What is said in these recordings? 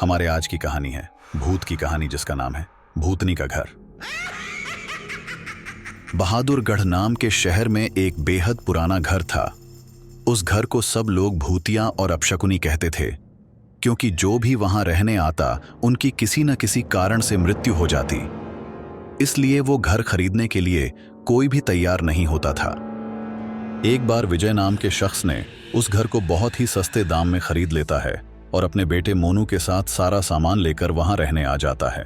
हमारे आज की कहानी है भूत की कहानी, जिसका नाम है भूतनी का घर। बहादुरगढ़ नाम के शहर में एक बेहद पुराना घर था। उस घर को सब लोग भूतिया और अपशकुनी कहते थे, क्योंकि जो भी वहां रहने आता उनकी किसी न किसी कारण से मृत्यु हो जाती। इसलिए वो घर खरीदने के लिए कोई भी तैयार नहीं होता था। एक बार विजय नाम के शख्स ने उस घर को बहुत ही सस्ते दाम में खरीद लेता है और अपने बेटे मोनू के साथ सारा सामान लेकर वहां रहने आ जाता है।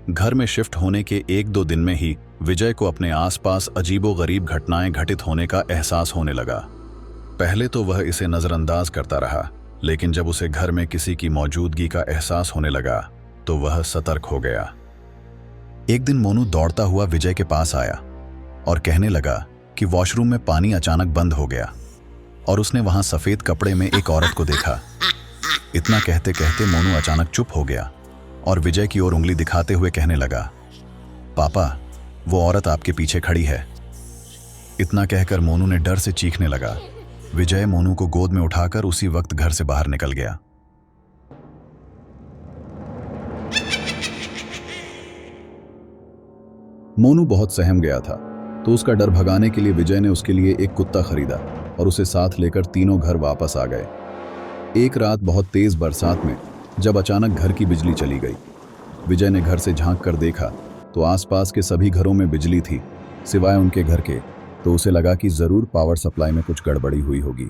घर में शिफ्ट होने के 1-2 दिन में ही विजय को अपने आसपास अजीबोगरीब घटनाएं घटित होने का एहसास होने लगा। पहले तो वह इसे नजरअंदाज करता रहा, लेकिन जब उसे घर में किसी की मौजूदगी का एहसास होने लगा तो वह सतर्क हो गया। एक दिन मोनू दौड़ता हुआ विजय के पास आया और कहने लगा कि वॉशरूम में पानी अचानक बंद हो गया और उसने वहां सफेद कपड़े में एक औरत को देखा। इतना कहते कहते मोनू अचानक चुप हो गया और विजय की ओर उंगली दिखाते हुए कहने लगा, पापा, वो औरत आपके पीछे खड़ी है। इतना कहकर मोनू ने डर से चीखने लगा। विजय मोनू को गोद में उठाकर उसी वक्त घर से बाहर निकल गया। मोनू बहुत सहम गया था, तो उसका डर भगाने के लिए विजय ने उसके लिए एक कुत्ता खरीदा और उसे साथ लेकर तीनों घर वापस आ गए। एक रात बहुत तेज बरसात में जब अचानक घर की बिजली चली गई, विजय ने घर से झांक कर देखा तो आसपास के सभी घरों में बिजली थी सिवाय उनके घर के। तो उसे लगा कि जरूर पावर सप्लाई में कुछ गड़बड़ी हुई होगी।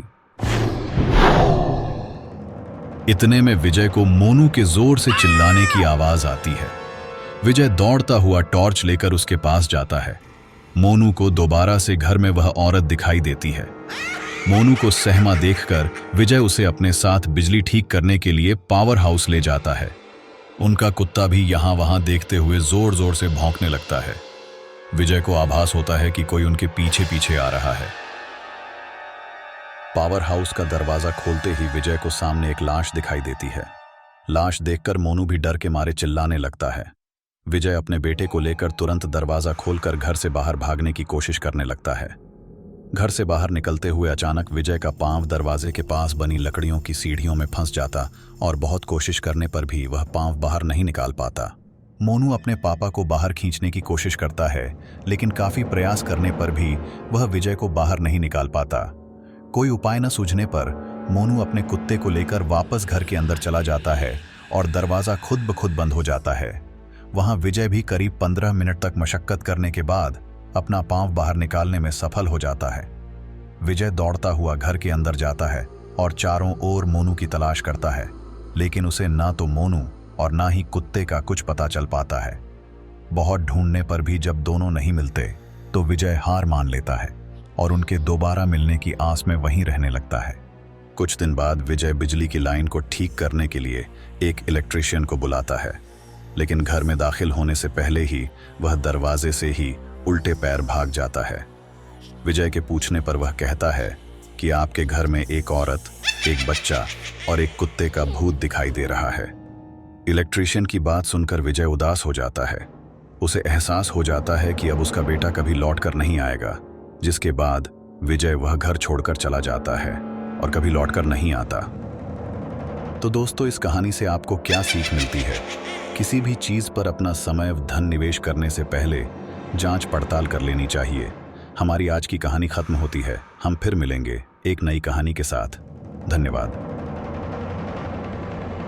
इतने में विजय को मोनू के जोर से चिल्लाने की आवाज आती है। विजय दौड़ता हुआ टॉर्च लेकर उसके पास जाता है। मोनू को दोबारा से घर में वह औरत दिखाई देती है। मोनू को सहमा देखकर विजय उसे अपने साथ बिजली ठीक करने के लिए पावर हाउस ले जाता है। उनका कुत्ता भी यहां वहां देखते हुए जोर जोर से भौंकने लगता है। विजय को आभास होता है कि कोई उनके पीछे पीछे आ रहा है। पावर हाउस का दरवाजा खोलते ही विजय को सामने एक लाश दिखाई देती है। लाश देखकर मोनू भी डर के मारे चिल्लाने लगता है। विजय अपने बेटे को लेकर तुरंत दरवाजा खोलकर घर से बाहर भागने की कोशिश करने लगता है। घर से बाहर निकलते हुए अचानक विजय का पांव दरवाजे के पास बनी लकड़ियों की सीढ़ियों में फंस जाता और बहुत कोशिश करने पर भी वह पांव बाहर नहीं निकाल पाता। मोनू अपने पापा को बाहर खींचने की कोशिश करता है, लेकिन काफी प्रयास करने पर भी वह विजय को बाहर नहीं निकाल पाता। कोई उपाय न सूझने पर मोनू अपने कुत्ते को लेकर वापस घर के अंदर चला जाता है और दरवाजा खुद ब खुद बंद हो जाता है। वहां विजय भी करीब 15 मिनट तक मशक्कत करने के बाद अपना पांव बाहर निकालने में सफल हो जाता है। विजय दौड़ता हुआ घर के अंदर जाता है और चारों ओर मोनू की तलाश करता है, लेकिन उसे ना तो मोनू और ना ही कुत्ते का कुछ पता चल पाता है। बहुत ढूंढने पर भी जब दोनों नहीं मिलते तो विजय हार मान लेता है और उनके दोबारा मिलने की आस में वहीं रहने लगता है। कुछ दिन बाद विजय बिजली की लाइन को ठीक करने के लिए एक इलेक्ट्रीशियन को बुलाता है, लेकिन घर में दाखिल होने से पहले ही वह दरवाजे से ही उल्टे पैर भाग जाता है। विजय के पूछने पर वह कहता है कि आपके घर में एक औरत, एक बच्चा और एक कुत्ते का भूत दिखाई दे रहा है। इलेक्ट्रीशियन की बात सुनकर विजय उदास हो जाता है। उसे एहसास हो जाता है कि अब उसका बेटा कभी लौट कर नहीं आएगा, जिसके बाद विजय वह घर छोड़कर चला जाता है और कभी लौट कर नहीं आता। तो दोस्तों, इस कहानी से आपको क्या सीख मिलती है? किसी भी चीज पर अपना समय व धन निवेश करने से पहले जांच पड़ताल कर लेनी चाहिए। हमारी आज की कहानी खत्म होती है। हम फिर मिलेंगे एक नई कहानी के साथ। धन्यवाद।